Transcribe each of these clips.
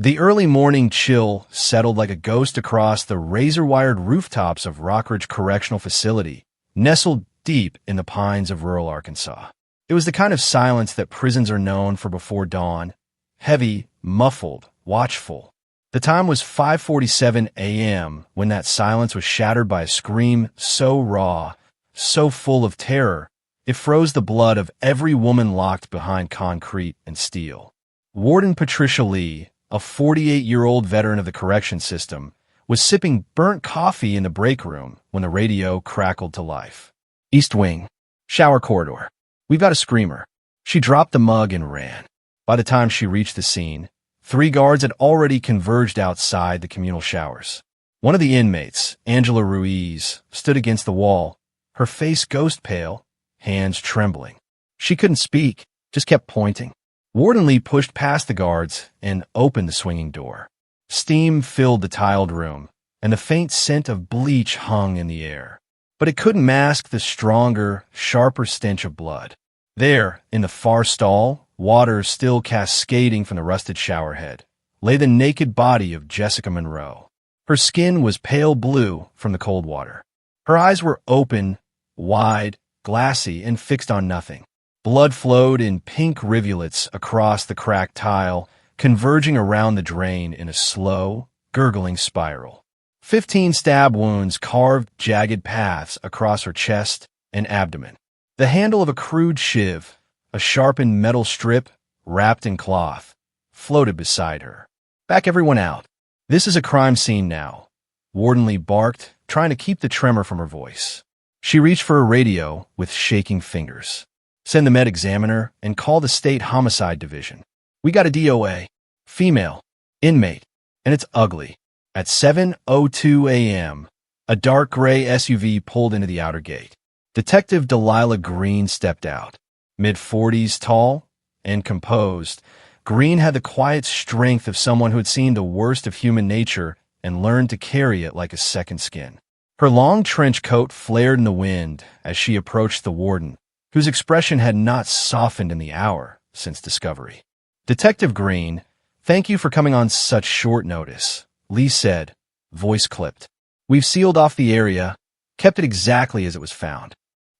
The early morning chill settled like a ghost across the razor-wired rooftops of Rockridge Correctional Facility, nestled deep in the pines of rural Arkansas. It was the kind of silence that prisons are known for before dawn, heavy, muffled, watchful. The time was 5:47 a.m. when that silence was shattered by a scream so raw, so full of terror, it froze the blood of every woman locked behind concrete and steel. Warden Patricia Lee, a 48-year-old veteran of the correction system, was sipping burnt coffee in the break room when the radio crackled to life. East Wing. Shower corridor. We've got a screamer. She dropped the mug and ran. By the time she reached the scene, 3 guards had already converged outside the communal showers. One of the inmates, Angela Ruiz, stood against the wall, her face ghost pale, hands trembling. She couldn't speak, just kept pointing. Warden Lee pushed past the guards and opened the swinging door. Steam filled the tiled room, and the faint scent of bleach hung in the air. But it couldn't mask the stronger, sharper stench of blood. There, in the far stall, water still cascading from the rusted showerhead, lay the naked body of Jessica Monroe. Her skin was pale blue from the cold water. Her eyes were open, wide, glassy, and fixed on nothing. Blood flowed in pink rivulets across the cracked tile, converging around the drain in a slow, gurgling spiral. 15 stab wounds carved jagged paths across her chest and abdomen. The handle of a crude shiv, a sharpened metal strip wrapped in cloth, floated beside her. Back everyone out. This is a crime scene now. Warden Lee barked, trying to keep the tremor from her voice. She reached for a radio with shaking fingers. Send the med examiner and call the state homicide division. We got a DOA. Female. Inmate. And it's ugly. At 7:02 a.m., a dark gray SUV pulled into the outer gate. Detective Delilah Green stepped out. Mid-40s tall and composed, Green had the quiet strength of someone who had seen the worst of human nature and learned to carry it like a second skin. Her long trench coat flared in the wind as she approached the warden, whose expression had not softened in the hour since discovery. Detective Green, thank you for coming on such short notice, Lee said, voice clipped. We've sealed off the area, kept it exactly as it was found.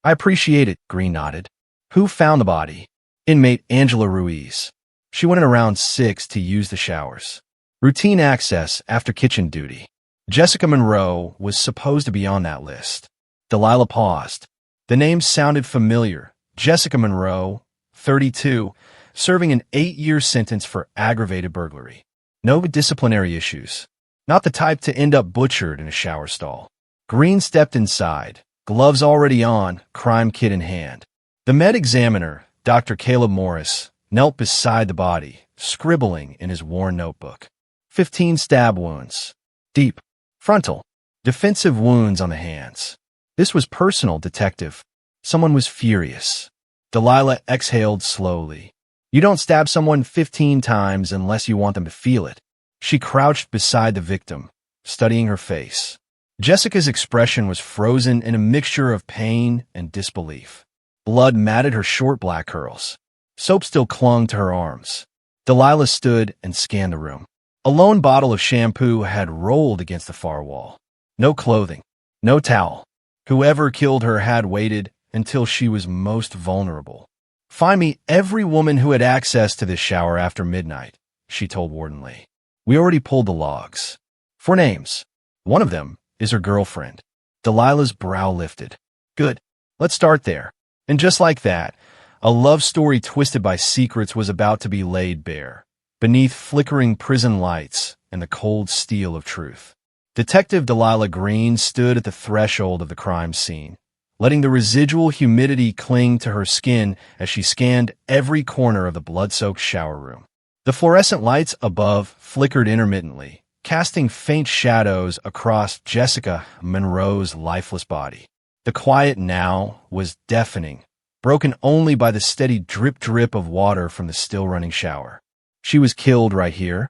I appreciate it, Green nodded. Who found the body? Inmate Angela Ruiz. She went in around 6 to use the showers. Routine access after kitchen duty. Jessica Monroe was supposed to be on that list. Delilah paused. The name sounded familiar. Jessica Monroe, 32, serving an 8-year sentence for aggravated burglary. No disciplinary issues. Not the type to end up butchered in a shower stall. Green stepped inside, gloves already on, crime kit in hand. The med examiner, Dr. Caleb Morris, knelt beside the body, scribbling in his worn notebook. 15 stab wounds. Deep. Frontal. Defensive wounds on the hands. This was personal, detective. Someone was furious. Delilah exhaled slowly. You don't stab someone 15 times unless you want them to feel it. She crouched beside the victim, studying her face. Jessica's expression was frozen in a mixture of pain and disbelief. Blood matted her short black curls. Soap still clung to her arms. Delilah stood and scanned the room. A lone bottle of shampoo had rolled against the far wall. No clothing. No towel. Whoever killed her had waited until she was most vulnerable. Find me every woman who had access to this shower after midnight, she told Warden Lee. We already pulled the logs. 4 names. One of them is her girlfriend. Delilah's brow lifted. Good. Let's start there. And just like that, a love story twisted by secrets was about to be laid bare, beneath flickering prison lights and the cold steel of truth. Detective Delilah Green stood at the threshold of the crime scene, letting the residual humidity cling to her skin as she scanned every corner of the blood-soaked shower room. The fluorescent lights above flickered intermittently, casting faint shadows across Jessica Monroe's lifeless body. The quiet now was deafening, broken only by the steady drip-drip of water from the still-running shower. She was killed right here?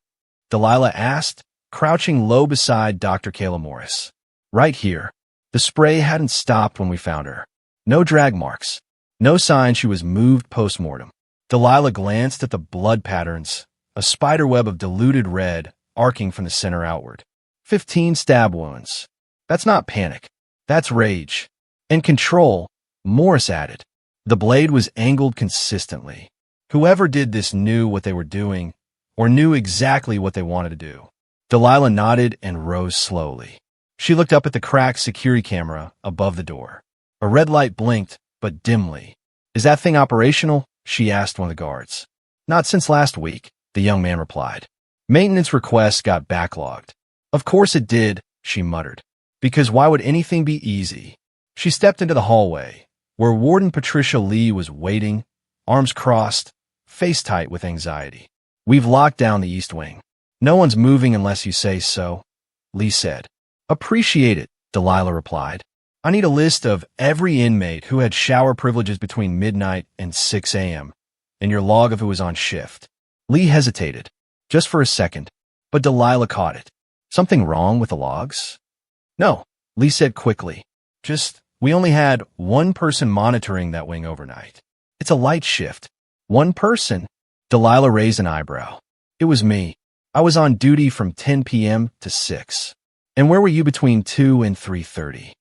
Delilah asked, crouching low beside Dr. Kayla Morris. Right here. The spray hadn't stopped when we found her. No drag marks. No sign she was moved post-mortem. Delilah glanced at the blood patterns, a a spiderweb of diluted red arcing from the center outward. 15 stab wounds. That's not panic. That's rage. And control, Morris added. The blade was angled consistently. Whoever did this knew what they were doing, or knew exactly what they wanted to do. Delilah nodded and rose slowly. She looked up at the cracked security camera above the door. A red light blinked, but dimly. Is that thing operational? She asked one of the guards. Not since last week, the young man replied. Maintenance requests got backlogged. Of course it did, she muttered. Because why would anything be easy? She stepped into the hallway, where Warden Patricia Lee was waiting, arms crossed, face tight with anxiety. We've locked down the East Wing. No one's moving unless you say so, Lee said. Appreciate it, Delilah replied. I need a list of every inmate who had shower privileges between midnight and 6 a.m., and your log of who was on shift. Lee hesitated, just for a second, but Delilah caught it. Something wrong with the logs? No, Lee said quickly. We only had one person monitoring that wing overnight. It's a light shift. One person? Delilah raised an eyebrow. It was me. I was on duty from 10 p.m. to 6. And where were you between 2 and 3:30?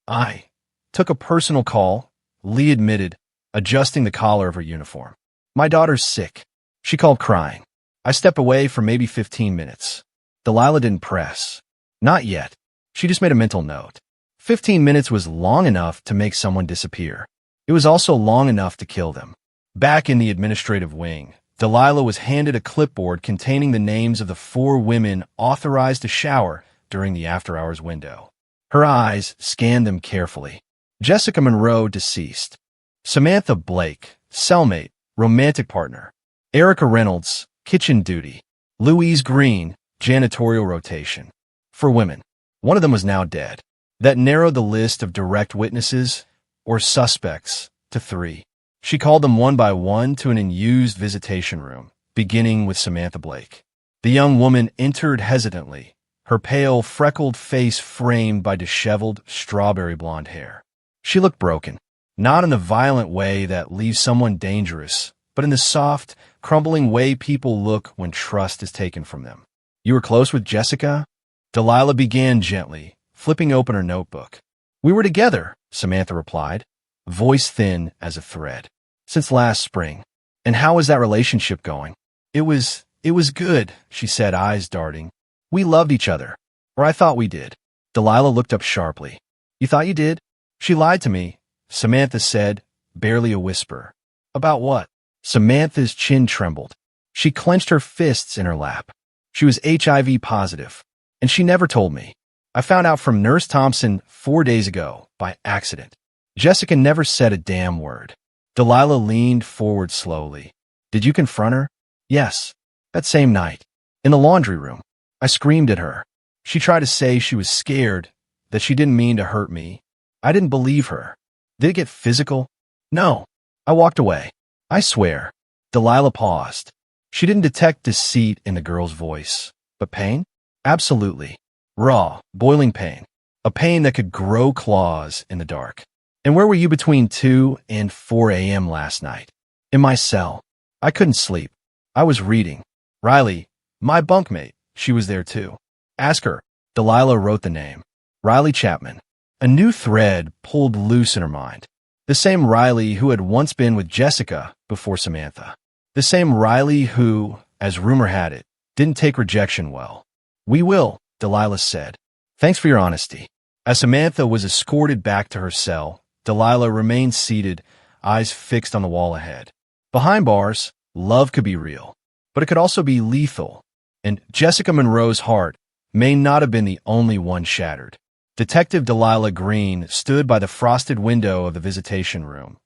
I took a personal call, Lee admitted, adjusting the collar of her uniform. My daughter's sick. She called crying. I stepped away for maybe 15 minutes. Delilah didn't press. Not yet. She just made a mental note. 15 minutes was long enough to make someone disappear. It was also long enough to kill them. Back in the administrative wing, Delilah was handed a clipboard containing the names of the 4 women authorized to shower during the after-hours window. Her eyes scanned them carefully. Jessica Monroe, deceased. Samantha Blake, cellmate, romantic partner. Erica Reynolds, kitchen duty. Louise Green, janitorial rotation. For women. One of them was now dead. That narrowed the list of direct witnesses, or suspects, to 3. She called them one by one to an unused visitation room, beginning with Samantha Blake. The young woman entered hesitantly, her pale, freckled face framed by disheveled, strawberry blonde hair. She looked broken, not in the violent way that leaves someone dangerous, but in the soft, crumbling way people look when trust is taken from them. You were close with Jessica? Delilah began gently, flipping open her notebook. We were together, Samantha replied, voice thin as a thread. Since last spring. And how was that relationship going? It was good, she said, eyes darting. We loved each other. Or I thought we did. Delilah looked up sharply. You thought you did? She lied to me, Samantha said, barely a whisper. About what? Samantha's chin trembled. She clenched her fists in her lap. She was HIV positive, and she never told me. I found out from Nurse Thompson 4 days ago, by accident. Jessica never said a damn word. Delilah leaned forward slowly. Did you confront her? Yes. That same night. In the laundry room. I screamed at her. She tried to say she was scared, that she didn't mean to hurt me. I didn't believe her. Did it get physical? No. I walked away. I swear. Delilah paused. She didn't detect deceit in the girl's voice. But pain? Absolutely. Raw, boiling pain. A pain that could grow claws in the dark. And where were you between 2 and 4 a.m. last night? In my cell. I couldn't sleep. I was reading. Riley, my bunkmate, she was there too. Ask her. Delilah wrote the name. Riley Chapman. A new thread pulled loose in her mind. The same Riley who had once been with Jessica before Samantha. The same Riley who, as rumor had it, didn't take rejection well. We will, Delilah said. Thanks for your honesty. As Samantha was escorted back to her cell, Delilah remained seated, eyes fixed on the wall ahead. Behind bars, love could be real, but it could also be lethal, and Jessica Monroe's heart may not have been the only one shattered. Detective Delilah Green stood by the frosted window of the visitation room,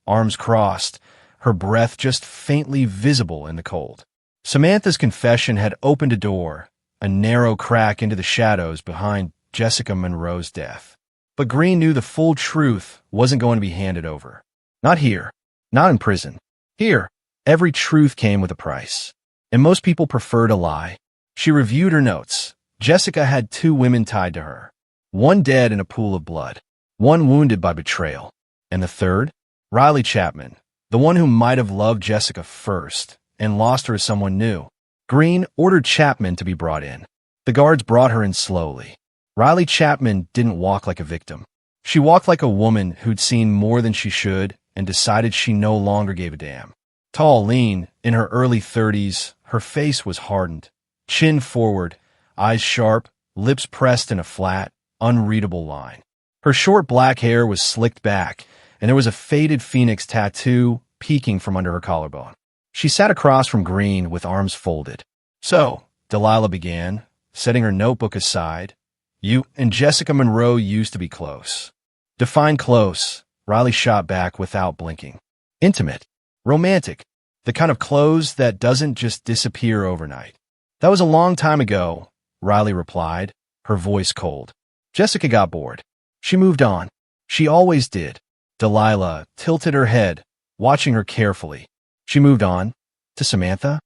arms crossed, her breath just faintly visible in the cold. Samantha's confession had opened a door, a narrow crack into the shadows behind Jessica Monroe's death. But Green knew the full truth wasn't going to be handed over. Not here. Not in prison. Here, every truth came with a price. And most people prefer to lie. She reviewed her notes. Jessica had 2 women tied to her. One dead in a pool of blood. One wounded by betrayal. And the third? Riley Chapman, the one who might have loved Jessica first and lost her as someone new. Green ordered Chapman to be brought in. The guards brought her in slowly. Riley Chapman didn't walk like a victim. She walked like a woman who'd seen more than she should and decided she no longer gave a damn. Tall, lean, in her early 30s, her face was hardened. Chin forward, eyes sharp, lips pressed in a flat, unreadable line. Her short black hair was slicked back, and there was a faded phoenix tattoo peeking from under her collarbone. She sat across from Green with arms folded. "So," Delilah began, setting her notebook aside, "you and Jessica Monroe used to be close." "Define close," Riley shot back without blinking. "Intimate. Romantic. The kind of close that doesn't just disappear overnight." "That was a long time ago," Riley replied, her voice cold. "Jessica got bored. She moved on. She always did." Delilah tilted her head, watching her carefully. "She moved on? To Samantha?"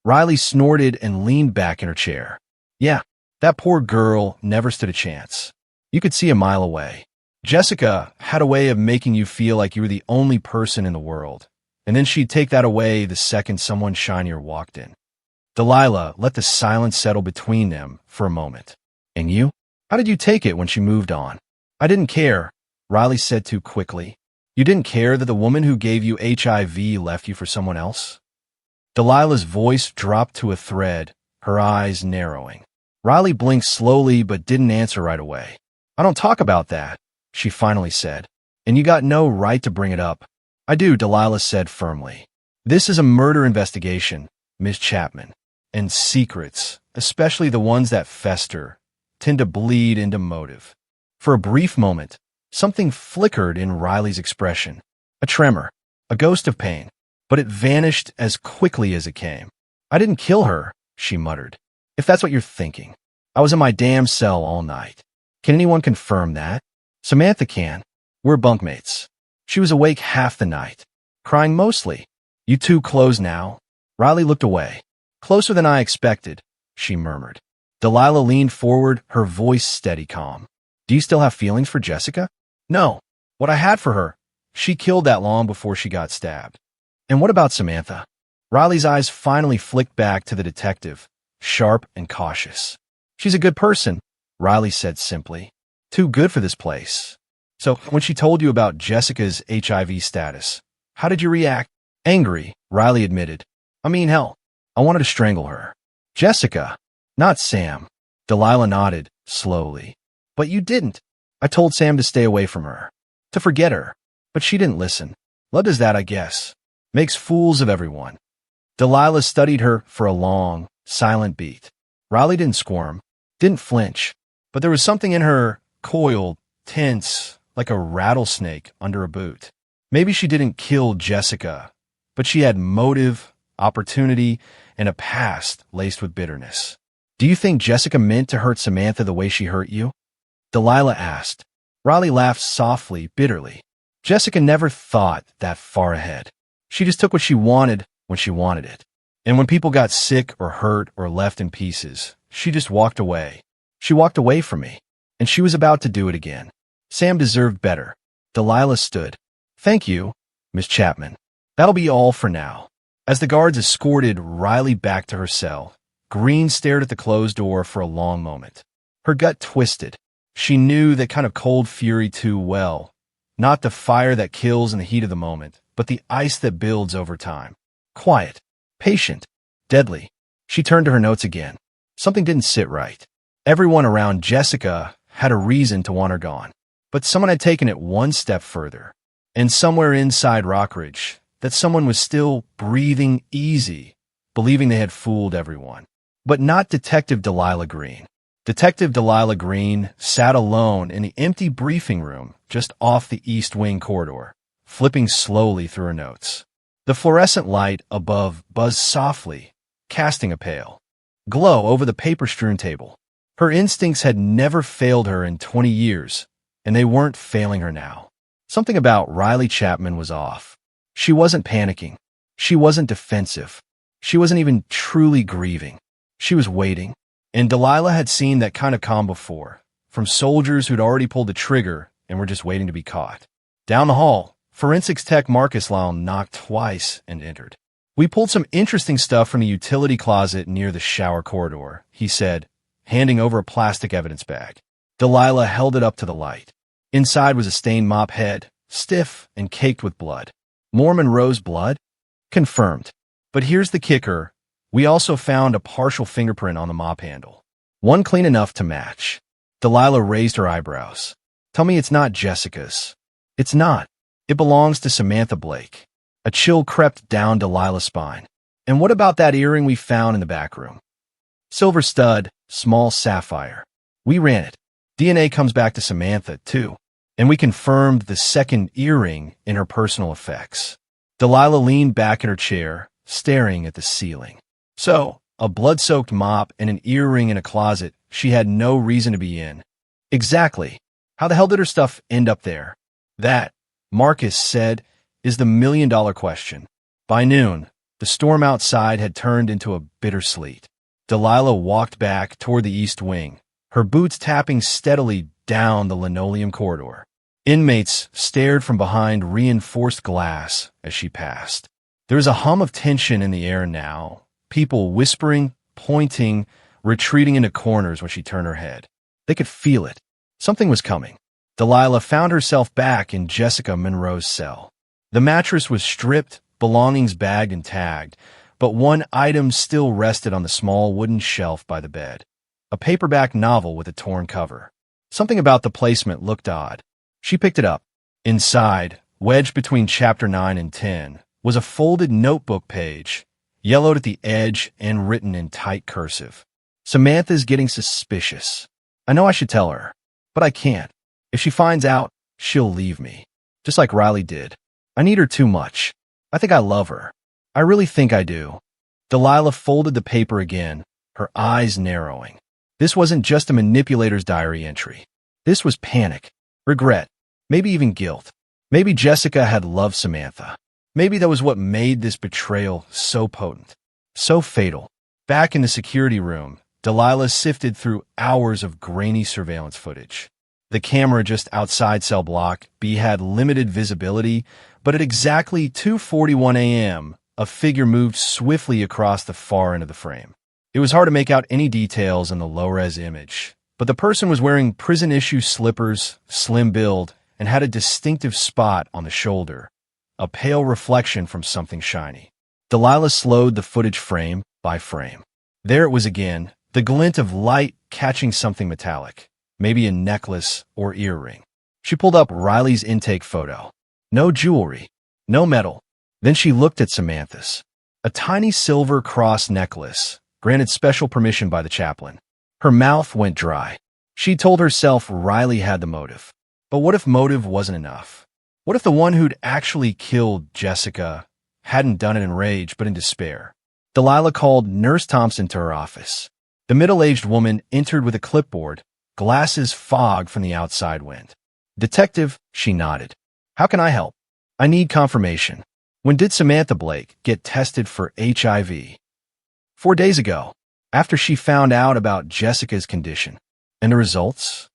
Riley snorted and leaned back in her chair. "Yeah, that poor girl never stood a chance. You could see a mile away. Jessica had a way of making you feel like you were the only person in the world, and then she'd take that away the second someone shinier walked in." Delilah let the silence settle between them for a moment. "And you? How did you take it when she moved on?" "I didn't care," Riley said too quickly. "You didn't care that the woman who gave you HIV left you for someone else?" Delilah's voice dropped to a thread, her eyes narrowing. Riley blinked slowly but didn't answer right away. "I don't talk about that," she finally said. "And you got no right to bring it up." "I do," Delilah said firmly. "This is a murder investigation, Miss Chapman. And secrets, especially the ones that fester, tend to bleed into motive." For a brief moment, something flickered in Riley's expression. A tremor, a ghost of pain. But it vanished as quickly as it came. "I didn't kill her," she muttered. "If that's what you're thinking. I was in my damn cell all night." "Can anyone confirm that?" "Samantha can. We're bunkmates. She was awake half the night. Crying mostly." "You two close now?" Riley looked away. "Closer than I expected," she murmured. Delilah leaned forward, her voice steady calm. "Do you still have feelings for Jessica?" "No. What I had for her, she killed that long before she got stabbed." "And what about Samantha?" Riley's eyes finally flicked back to the detective, sharp and cautious. "She's a good person," Riley said simply. "Too good for this place." "So, when she told you about Jessica's HIV status, how did you react?" "Angry," Riley admitted. "I mean, hell, I wanted to strangle her." "Jessica, not Sam." Delilah nodded, slowly. "But you didn't." "I told Sam to stay away from her, to forget her. But she didn't listen. Love does that, I guess. Makes fools of everyone." Delilah studied her for a long, silent beat. Riley didn't squirm, didn't flinch, but there was something in her, coiled, tense, like a rattlesnake under a boot. Maybe she didn't kill Jessica, but she had motive, opportunity, and a past laced with bitterness. "Do you think Jessica meant to hurt Samantha the way she hurt you?" Delilah asked. Riley laughed softly, bitterly. "Jessica never thought that far ahead. She just took what she wanted when she wanted it. And when people got sick or hurt or left in pieces, she just walked away. She walked away from me, and she was about to do it again. Sam deserved better." Delilah stood. "Thank you, Miss Chapman. That'll be all for now." As the guards escorted Riley back to her cell, Green stared at the closed door for a long moment. Her gut twisted. She knew that kind of cold fury too well. Not the fire that kills in the heat of the moment, but the ice that builds over time. Quiet, patient, deadly. She turned to her notes again. Something didn't sit right. Everyone around Jessica had a reason to want her gone, but someone had taken it one step further. And somewhere inside Rockridge, that someone was still breathing easy, believing they had fooled everyone. But not Detective Delilah Green. Detective Delilah Green sat alone in the empty briefing room just off the East Wing corridor, flipping slowly through her notes. The fluorescent light above buzzed softly, casting a pale glow over the paper-strewn table. Her instincts had never failed her in 20 years, and they weren't failing her now. Something about Riley Chapman was off. She wasn't panicking. She wasn't defensive. She wasn't even truly grieving. She was waiting. And Delilah had seen that kind of calm before, from soldiers who'd already pulled the trigger and were just waiting to be caught. Down the hall, forensics tech Marcus Lyle knocked twice and entered. We pulled some interesting stuff from the utility closet near the shower corridor, he said, handing over a plastic evidence bag. Delilah held it up to the light. Inside was a stained mop head, stiff and caked with blood. More Monroe's blood? Confirmed. But here's the kicker. We also found a partial fingerprint on the mop handle. One clean enough to match. Delilah raised her eyebrows. Tell me it's not Jessica's. It's not. It belongs to Samantha Blake. A chill crept down Delilah's spine. And what about that earring we found in the back room? Silver stud, small sapphire. We ran it. DNA comes back to Samantha, too. And we confirmed the second earring in her personal effects. Delilah leaned back in her chair, staring at the ceiling. So, a blood-soaked mop and an earring in a closet she had no reason to be in. Exactly. How the hell did her stuff end up there? That, Marcus said, is the million-dollar question. By noon, the storm outside had turned into a bitter sleet. Delilah walked back toward the east wing, her boots tapping steadily down the linoleum corridor. Inmates stared from behind reinforced glass as she passed. There was a hum of tension in the air now, people whispering, pointing, retreating into corners when she turned her head. They could feel it. Something was coming. Delilah found herself back in Jessica Monroe's cell. The mattress was stripped, belongings bagged and tagged, but one item still rested on the small wooden shelf by the bed. A paperback novel with a torn cover. Something about the placement looked odd. She picked it up. Inside, wedged between chapter 9 and 10, was a folded notebook page, yellowed at the edge and written in tight cursive. Samantha's getting suspicious. I know I should tell her, but I can't. If she finds out, she'll leave me. Just like Riley did. I need her too much. I think I love her. I really think I do. Delilah folded the paper again, her eyes narrowing. This wasn't just a manipulator's diary entry. This was panic, regret, maybe even guilt. Maybe Jessica had loved Samantha. Maybe that was what made this betrayal so potent, so fatal. Back in the security room, Delilah sifted through hours of grainy surveillance footage. The camera just outside cell block B had limited visibility, but at exactly 2:41 a.m., a figure moved swiftly across the far end of the frame. It was hard to make out any details in the low-res image, but the person was wearing prison-issue slippers, slim build, and had a distinctive spot on the shoulder, a pale reflection from something shiny. Delilah slowed the footage frame by frame. There it was again, the glint of light catching something metallic, maybe a necklace or earring. She pulled up Riley's intake photo. No jewelry, no metal. Then she looked at Samantha's. A tiny silver cross necklace, granted special permission by the chaplain. Her mouth went dry. She told herself Riley had the motive. But what if motive wasn't enough? What if the one who'd actually killed Jessica hadn't done it in rage but in despair? Delilah called Nurse Thompson to her office. The middle-aged woman entered with a clipboard, glasses fogged from the outside wind. Detective, she nodded. How can I help? I need confirmation. When did Samantha Blake get tested for HIV? 4 days ago, after she found out about Jessica's condition. And the results?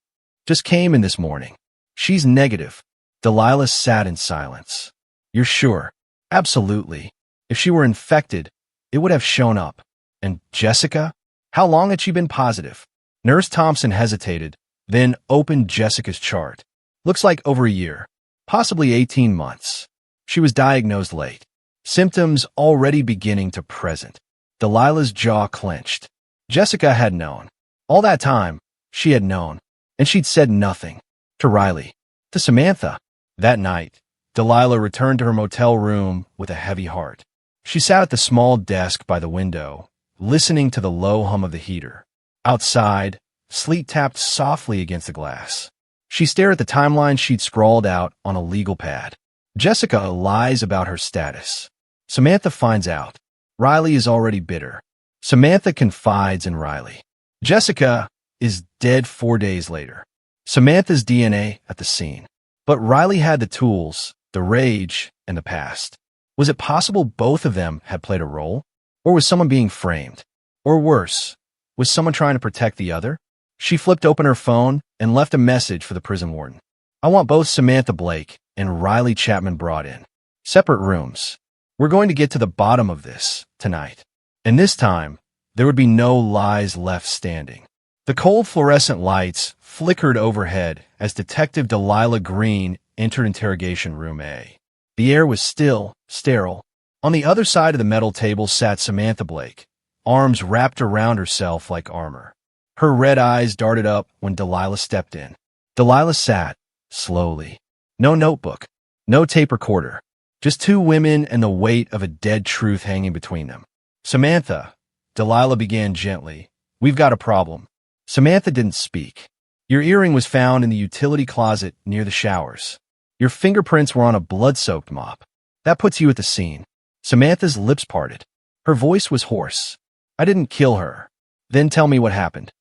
Just came in this morning. She's negative. Delilah sat in silence. You're sure? Absolutely. If she were infected, it would have shown up. And Jessica? How long had she been positive? Nurse Thompson hesitated, then opened Jessica's chart. Looks like over a year. Possibly 18 months. She was diagnosed late. Symptoms already beginning to present. Delilah's jaw clenched. Jessica had known. All that time, she had known. And she'd said nothing. To Riley. To Samantha. That night, Delilah returned to her motel room with a heavy heart. She sat at the small desk by the window, listening to the low hum of the heater. Outside, sleet tapped softly against the glass. She stared at the timeline she'd scrawled out on a legal pad. Jessica lies about her status. Samantha finds out. Riley is already bitter. Samantha confides in Riley. Jessica is dead 4 days later. Samantha's DNA at the scene. But Riley had the tools, the rage, and the past. Was it possible both of them had played a role? Or was someone being framed? Or worse, was someone trying to protect the other? She flipped open her phone and left a message for the prison warden. I want both Samantha Blake and Riley Chapman brought in. Separate rooms. We're going to get to the bottom of this tonight. And this time, there would be no lies left standing. The cold fluorescent lights flickered overhead as Detective Delilah Green entered interrogation room A. The air was still, sterile. On the other side of the metal table sat Samantha Blake, arms wrapped around herself like armor. Her red eyes darted up when Delilah stepped in. Delilah sat, slowly. No notebook, no tape recorder, just two women and the weight of a dead truth hanging between them. Samantha, Delilah began gently, we've got a problem. Samantha didn't speak. Your earring was found in the utility closet near the showers. Your fingerprints were on a blood-soaked mop. That puts you at the scene. Samantha's lips parted. Her voice was hoarse. I didn't kill her. Then tell me what happened.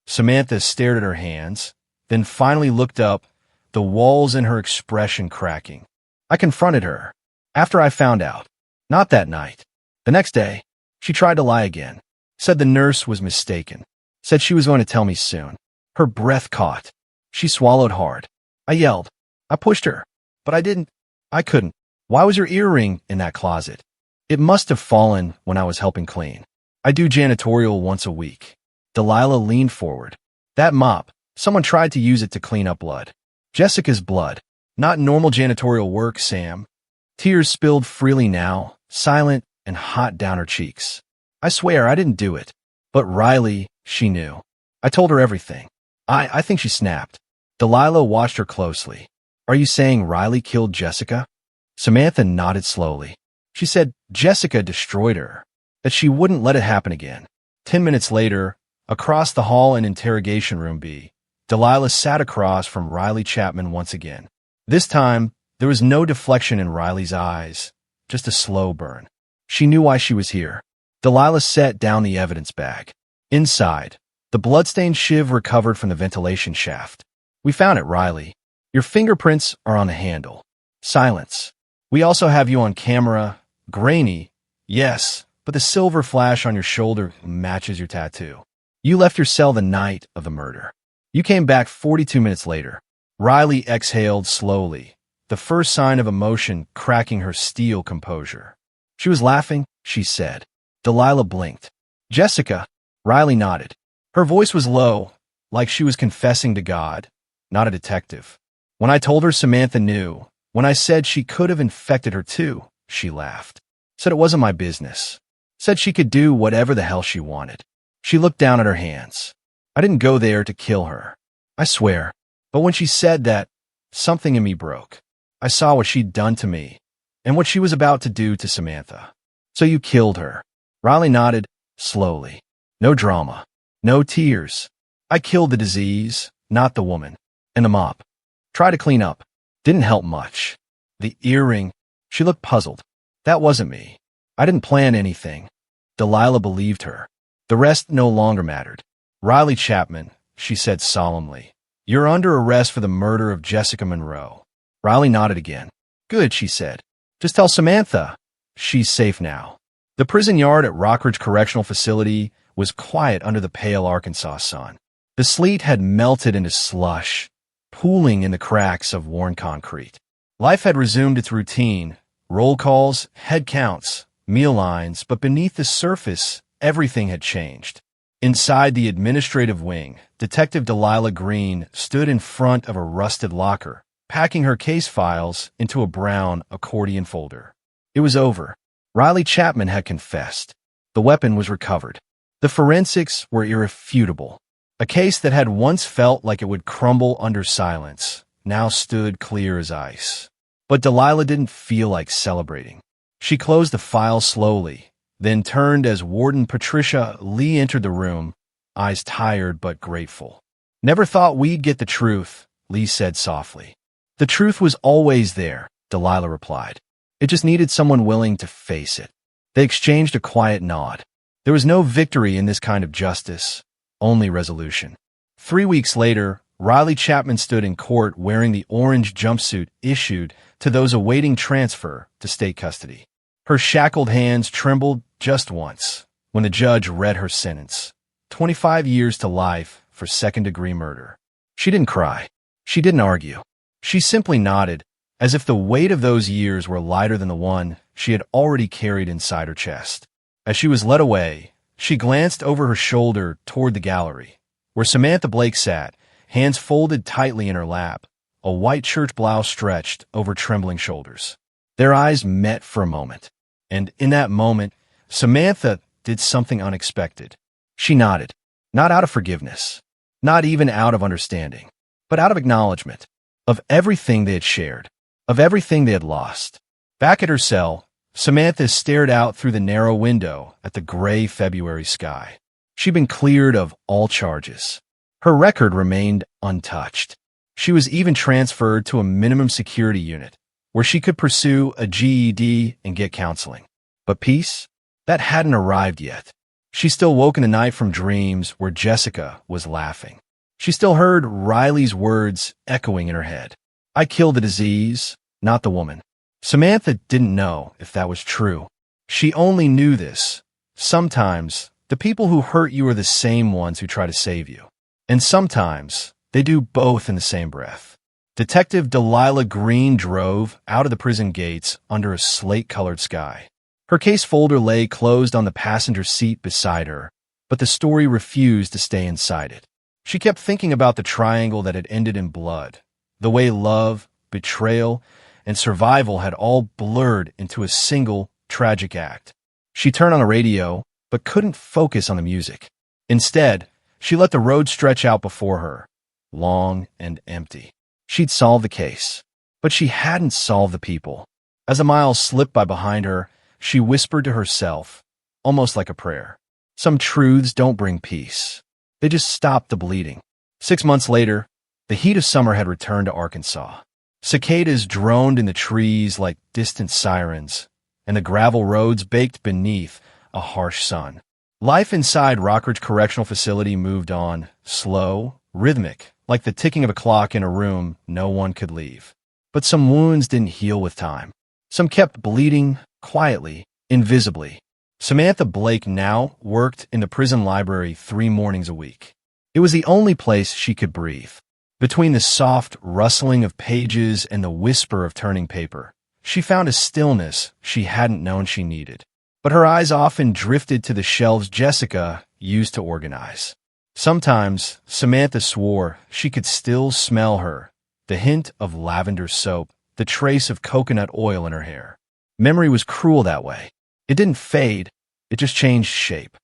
Samantha stared at her hands, then finally looked up, the walls in her expression cracking. I confronted her. After I found out. Not that night. The next day, she tried to lie again. Said the nurse was mistaken. Said she was going to tell me soon. Her breath caught. She swallowed hard. I yelled. I pushed her. But I didn't. I couldn't. Why was your earring in that closet? It must have fallen when I was helping clean. I do janitorial once a week. Delilah leaned forward. That mop, someone tried to use it to clean up blood. Jessica's blood. Not normal janitorial work, Sam. Tears spilled freely now, silent and hot down her cheeks. I swear I didn't do it. But Riley, she knew. I told her everything. I think she snapped. Delilah watched her closely. Are you saying Riley killed Jessica? Samantha nodded slowly. She said Jessica destroyed her, that she wouldn't let it happen again. 10 minutes later, across the hall in interrogation room B, Delilah sat across from Riley Chapman once again. This time, there was no deflection in Riley's eyes, just a slow burn. She knew why she was here. Delilah set down the evidence bag. Inside, the bloodstained shiv recovered from the ventilation shaft. We found it, Riley. Your fingerprints are on the handle. Silence. We also have you on camera. Grainy. Yes, but the silver flash on your shoulder matches your tattoo. You left your cell the night of the murder. You came back 42 minutes later. Riley exhaled slowly, the first sign of emotion cracking her steel composure. She was laughing, she said. Delilah blinked. Jessica. Riley nodded. Her voice was low, like she was confessing to God, not a detective. When I told her Samantha knew, when I said she could have infected her too, she laughed. Said it wasn't my business. Said she could do whatever the hell she wanted. She looked down at her hands. I didn't go there to kill her. I swear. But when she said that, something in me broke. I saw what she'd done to me, and what she was about to do to Samantha. So you killed her. Riley nodded, slowly. No drama. No tears. I killed the disease, not the woman. And the mop. Try to clean up. Didn't help much. The earring. She looked puzzled. That wasn't me. I didn't plan anything. Delilah believed her. The rest no longer mattered. Riley Chapman, she said solemnly. You're under arrest for the murder of Jessica Monroe. Riley nodded again. Good, she said. Just tell Samantha. She's safe now. The prison yard at Rockridge Correctional Facility was quiet under the pale Arkansas sun. The sleet had melted into slush, pooling in the cracks of worn concrete. Life had resumed its routine, roll calls, head counts, meal lines, but beneath the surface, everything had changed. Inside the administrative wing, Detective Delilah Green stood in front of a rusted locker, packing her case files into a brown accordion folder. It was over. Riley Chapman had confessed. The weapon was recovered. The forensics were irrefutable. A case that had once felt like it would crumble under silence now stood clear as ice. But Delilah didn't feel like celebrating. She closed the file slowly, then turned as Warden Patricia Lee entered the room, eyes tired but grateful. Never thought we'd get the truth, Lee said softly. The truth was always there, Delilah replied. It just needed someone willing to face it. They exchanged a quiet nod. There was no victory in this kind of justice, only resolution. 3 weeks later, Riley Chapman stood in court wearing the orange jumpsuit issued to those awaiting transfer to state custody. Her shackled hands trembled just once when the judge read her sentence, 25 years to life for second-degree murder. She didn't cry. She didn't argue. She simply nodded, as if the weight of those years were lighter than the one she had already carried inside her chest. As she was led away, she glanced over her shoulder toward the gallery, where Samantha Blake sat, hands folded tightly in her lap, a white church blouse stretched over trembling shoulders. Their eyes met for a moment, and in that moment, Samantha did something unexpected. She nodded, not out of forgiveness, not even out of understanding, but out of acknowledgement of everything they had shared, of everything they had lost. Back at her cell, Samantha stared out through the narrow window at the gray February sky. She'd been cleared of all charges. Her record remained untouched. She was even transferred to a minimum security unit, where she could pursue a GED and get counseling. But peace? That hadn't arrived yet. She still woke in the night from dreams where Jessica was laughing. She still heard Riley's words echoing in her head. I killed the disease, not the woman. Samantha didn't know if that was true. She only knew this. Sometimes, the people who hurt you are the same ones who try to save you. And sometimes, they do both in the same breath. Detective Delilah Green drove out of the prison gates under a slate-colored sky. Her case folder lay closed on the passenger seat beside her, but the story refused to stay inside it. She kept thinking about the triangle that had ended in blood, the way love, betrayal, and survival had all blurred into a single, tragic act. She turned on the radio, but couldn't focus on the music. Instead, she let the road stretch out before her, long and empty. She'd solved the case, but she hadn't solved the people. As the miles slipped by behind her, she whispered to herself, almost like a prayer. Some truths don't bring peace. They just stop the bleeding. 6 months later, the heat of summer had returned to Arkansas. Cicadas droned in the trees like distant sirens, and the gravel roads baked beneath a harsh sun. Life inside Rockridge Correctional Facility moved on, slow, rhythmic, like the ticking of a clock in a room no one could leave. But some wounds didn't heal with time. Some kept bleeding, quietly, invisibly. Samantha Blake now worked in the prison library 3 mornings a week. It was the only place she could breathe. Between the soft rustling of pages and the whisper of turning paper, she found a stillness she hadn't known she needed. But her eyes often drifted to the shelves Jessica used to organize. Sometimes Samantha swore she could still smell her, the hint of lavender soap, the trace of coconut oil in her hair. Memory was cruel that way. It didn't fade, it just changed shape.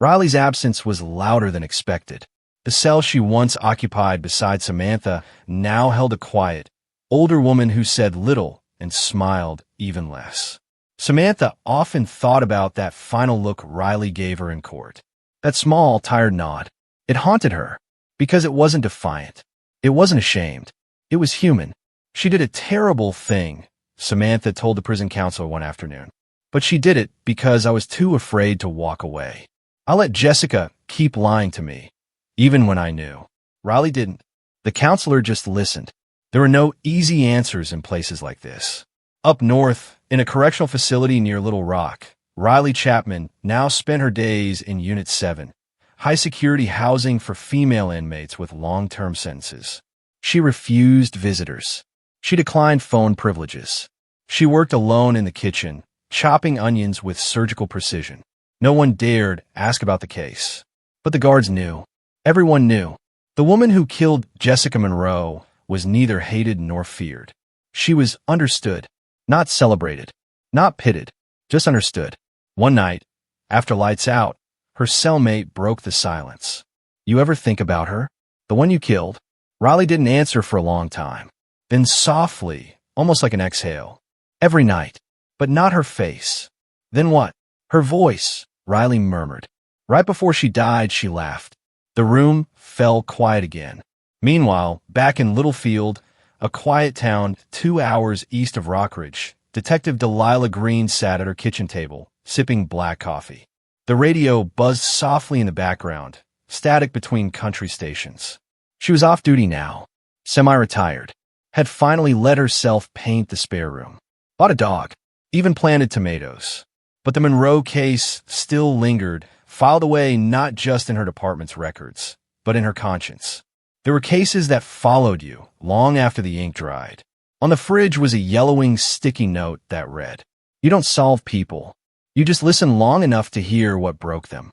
Riley's absence was louder than expected. The cell she once occupied beside Samantha now held a quiet, older woman who said little and smiled even less. Samantha often thought about that final look Riley gave her in court. That small, tired nod. It haunted her, because it wasn't defiant. It wasn't ashamed. It was human. She did a terrible thing, Samantha told the prison counselor one afternoon. But she did it because I was too afraid to walk away. I let Jessica keep lying to me, even when I knew. Riley didn't. The counselor just listened. There were no easy answers in places like this. Up north, in a correctional facility near Little Rock, Riley Chapman now spent her days in Unit 7, high-security housing for female inmates with long-term sentences. She refused visitors. She declined phone privileges. She worked alone in the kitchen, chopping onions with surgical precision. No one dared ask about the case. But the guards knew. Everyone knew. The woman who killed Jessica Monroe was neither hated nor feared. She was understood, not celebrated, not pitted, just understood. One night, after lights out, her cellmate broke the silence. You ever think about her? The one you killed? Riley didn't answer for a long time. Then softly, almost like an exhale. Every night. But not her face. Then what? Her voice, Riley murmured. Right before she died, she laughed. The room fell quiet again. Meanwhile, back in Littlefield, a quiet town 2 hours east of Rockridge, Detective Delilah Green sat at her kitchen table, sipping black coffee. The radio buzzed softly in the background, static between country stations. She was off duty now, semi-retired, had finally let herself paint the spare room. Bought a dog, even planted tomatoes. But the Monroe case still lingered, filed away not just in her department's records, but in her conscience. There were cases that followed you long after the ink dried. On the fridge was a yellowing, sticky note that read, You don't solve people. You just listen long enough to hear what broke them.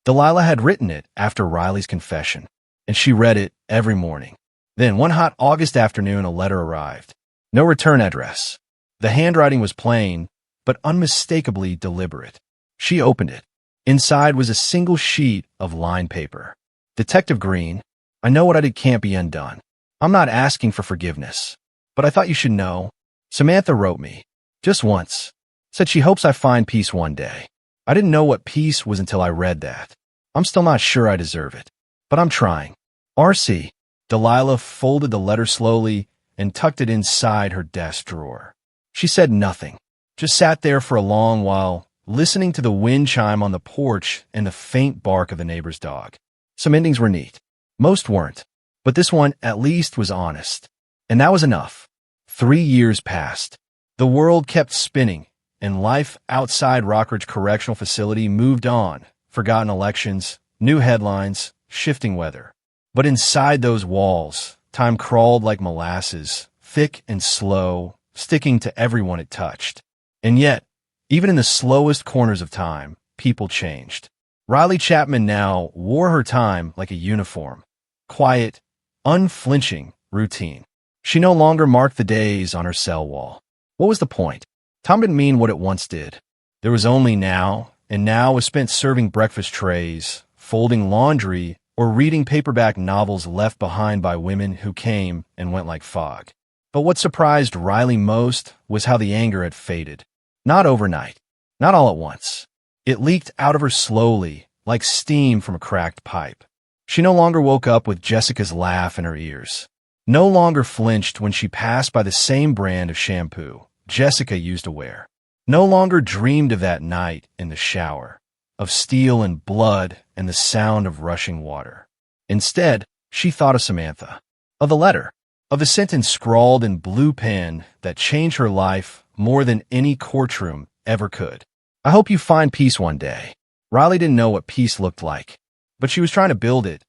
Delilah had written it after Riley's confession, and she read it every morning. Then, one hot August afternoon, a letter arrived. No return address. The handwriting was plain, but unmistakably deliberate. She opened it. Inside was a single sheet of lined paper. Detective Green, I know what I did can't be undone. I'm not asking for forgiveness, but I thought you should know. Samantha wrote me, just once, said she hopes I find peace one day. I didn't know what peace was until I read that. I'm still not sure I deserve it, but I'm trying. R.C. Delilah folded the letter slowly and tucked it inside her desk drawer. She said nothing, just sat there for a long while, listening to the wind chime on the porch and the faint bark of the neighbor's dog. Some endings were neat. Most weren't, but this one at least was honest. And that was enough. 3 years passed. The world kept spinning, and life outside Rockridge Correctional Facility moved on. Forgotten elections, new headlines, shifting weather. But inside those walls, time crawled like molasses, thick and slow, sticking to everyone it touched. And yet, even in the slowest corners of time, people changed. Riley Chapman now wore her time like a uniform. Quiet, unflinching, routine. She no longer marked the days on her cell wall. What was the point? Time didn't mean what it once did. There was only now, and now was spent serving breakfast trays, folding laundry, or reading paperback novels left behind by women who came and went like fog. But what surprised Riley most was how the anger had faded. Not overnight, not all at once. It leaked out of her slowly, like steam from a cracked pipe. She no longer woke up with Jessica's laugh in her ears. No longer flinched when she passed by the same brand of shampoo Jessica used to wear. No longer dreamed of that night in the shower, of steel and blood and the sound of rushing water. Instead, she thought of Samantha, of the letter, of the sentence scrawled in blue pen that changed her life more than any courtroom ever could. I hope you find peace one day. Riley didn't know what peace looked like, but she was trying to build it,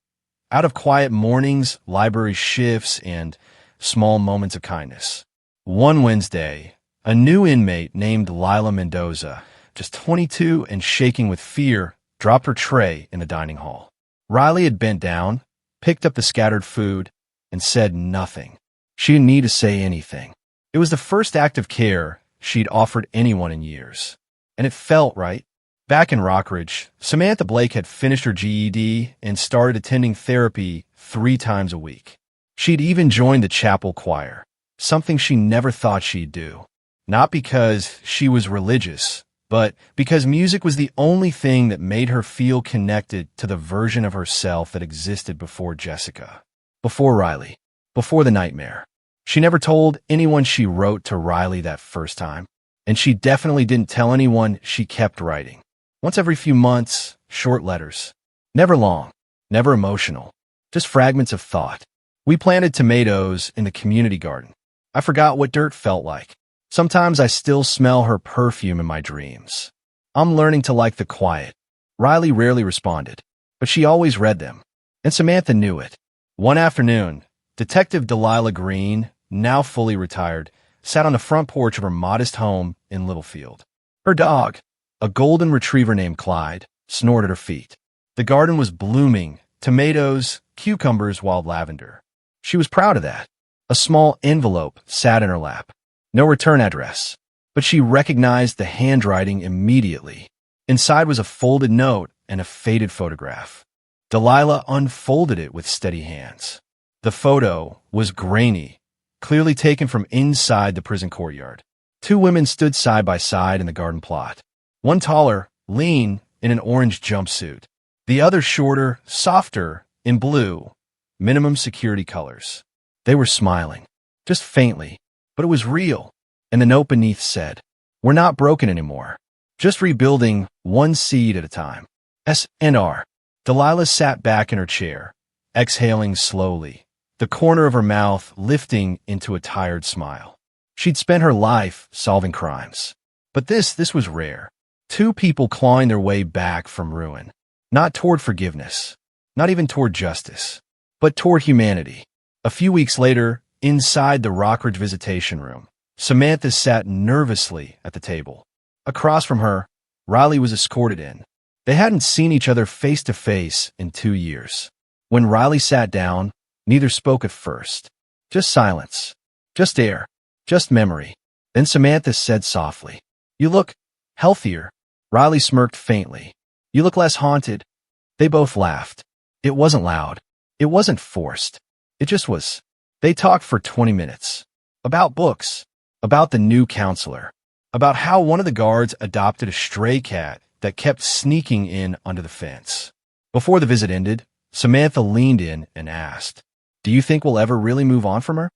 out of quiet mornings, library shifts, and small moments of kindness. One Wednesday, a new inmate named Lila Mendoza, just 22 and shaking with fear, dropped her tray in the dining hall. Riley had bent down, picked up the scattered food, and said nothing. She didn't need to say anything. It was the first act of care she'd offered anyone in years. And it felt right. Back in Rockridge, Samantha Blake had finished her GED and started attending therapy 3 times a week. She'd even joined the chapel choir, something she never thought she'd do. Not because she was religious, but because music was the only thing that made her feel connected to the version of herself that existed before Jessica, before Riley, before the nightmare. She never told anyone she wrote to Riley that first time, and she definitely didn't tell anyone she kept writing. Once every few months, short letters. Never long, never emotional, just fragments of thought. We planted tomatoes in the community garden. I forgot what dirt felt like. Sometimes I still smell her perfume in my dreams. I'm learning to like the quiet. Riley rarely responded, but she always read them. And Samantha knew it. One afternoon, Detective Delilah Green, now fully retired, sat on the front porch of her modest home in Littlefield. Her dog, a golden retriever named Clyde, snored at her feet. The garden was blooming, tomatoes, cucumbers, wild lavender. She was proud of that. A small envelope sat in her lap. No return address, but she recognized the handwriting immediately. Inside was a folded note and a faded photograph. Delilah unfolded it with steady hands. The photo was grainy, clearly taken from inside the prison courtyard. 2 women stood side by side in the garden plot. One taller, lean, in an orange jumpsuit. The other shorter, softer, in blue, minimum security colors. They were smiling, just faintly, but it was real. And the note beneath said, "We're not broken anymore. Just rebuilding one seed at a time." S.N.R. Delilah sat back in her chair, exhaling slowly, the corner of her mouth lifting into a tired smile. She'd spent her life solving crimes. But this was rare. 2 people clawing their way back from ruin. Not toward forgiveness, not even toward justice, but toward humanity. A few weeks later, inside the Rockridge visitation room, Samantha sat nervously at the table. Across from her, Riley was escorted in. They hadn't seen each other face to face in 2 years. When Riley sat down, neither spoke at first. Just silence. Just air. Just memory. Then Samantha said softly, "You look healthier." Riley smirked faintly. "You look less haunted." They both laughed. It wasn't loud. It wasn't forced. It just was. They talked for 20 minutes. About books. About the new counselor. About how one of the guards adopted a stray cat that kept sneaking in under the fence. Before the visit ended, Samantha leaned in and asked, "Do you think we'll ever really move on from her?"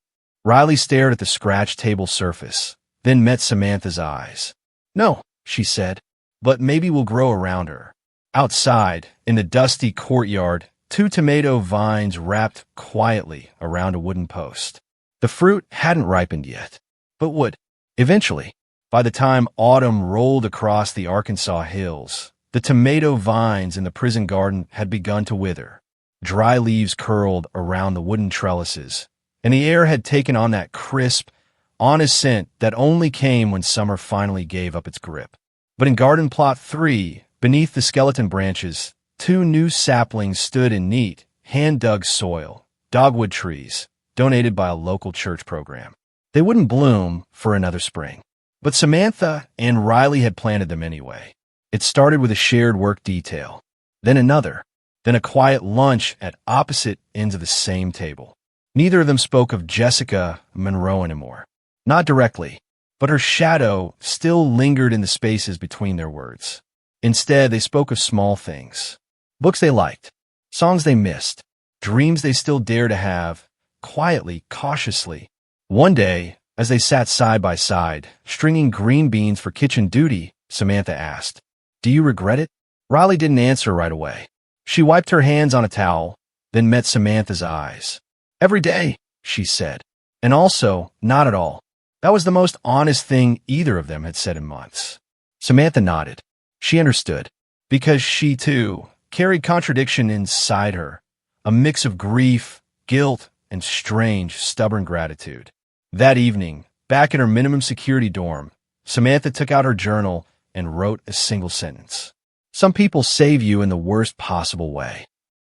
Riley stared at the scratched table surface, then met Samantha's eyes. "No," she said, "but maybe we'll grow around her." Outside, in the dusty courtyard, 2 tomato vines wrapped quietly around a wooden post. The fruit hadn't ripened yet, but would, eventually. By the time autumn rolled across the Arkansas hills, the tomato vines in the prison garden had begun to wither. Dry leaves curled around the wooden trellises, and the air had taken on that crisp, honest scent that only came when summer finally gave up its grip. But in Garden Plot 3, beneath the skeleton branches, 2 new saplings stood in neat, hand-dug soil, dogwood trees, donated by a local church program. They wouldn't bloom for another spring. But Samantha and Riley had planted them anyway. It started with a shared work detail, then another, then a quiet lunch at opposite ends of the same table. Neither of them spoke of Jessica Monroe anymore. Not directly, but her shadow still lingered in the spaces between their words. Instead, they spoke of small things. Books they liked, songs they missed, dreams they still dare to have, quietly, cautiously. One day, as they sat side by side, stringing green beans for kitchen duty, Samantha asked, "Do you regret it?" Riley didn't answer right away. She wiped her hands on a towel, then met Samantha's eyes. "Every day," she said. And also, not at all. That was the most honest thing either of them had said in months. Samantha nodded. She understood, because she, too, carried contradiction inside her, a mix of grief, guilt, and strange, stubborn gratitude. That evening, back in her minimum security dorm, Samantha took out her journal and wrote a single sentence. "Some people save you in the worst possible way."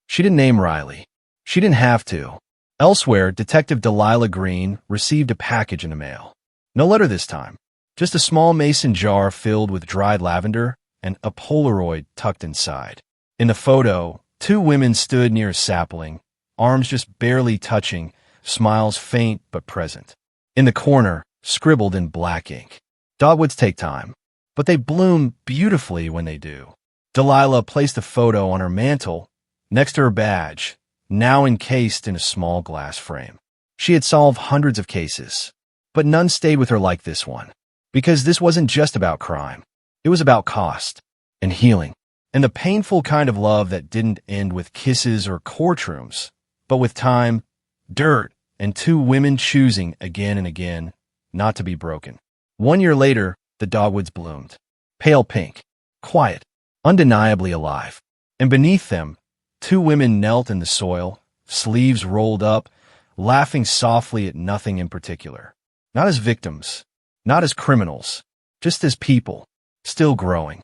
She didn't name Riley. She didn't have to. Elsewhere, Detective Delilah Green received a package in the mail. No letter this time, just a small mason jar filled with dried lavender and a Polaroid tucked inside. In the photo, 2 women stood near a sapling, arms just barely touching, smiles faint but present. In the corner, scribbled in black ink, "Dogwoods take time, but they bloom beautifully when they do." Delilah placed the photo on her mantle, next to her badge, now encased in a small glass frame. She had solved hundreds of cases, but none stayed with her like this one. Because this wasn't just about crime. It was about cost and healing, and the painful kind of love that didn't end with kisses or courtrooms, but with time, dirt, and 2 women choosing again and again not to be broken. 1 year later, the dogwoods bloomed. Pale pink, quiet, undeniably alive. And beneath them, 2 women knelt in the soil, sleeves rolled up, laughing softly at nothing in particular. Not as victims, not as criminals, just as people, still growing.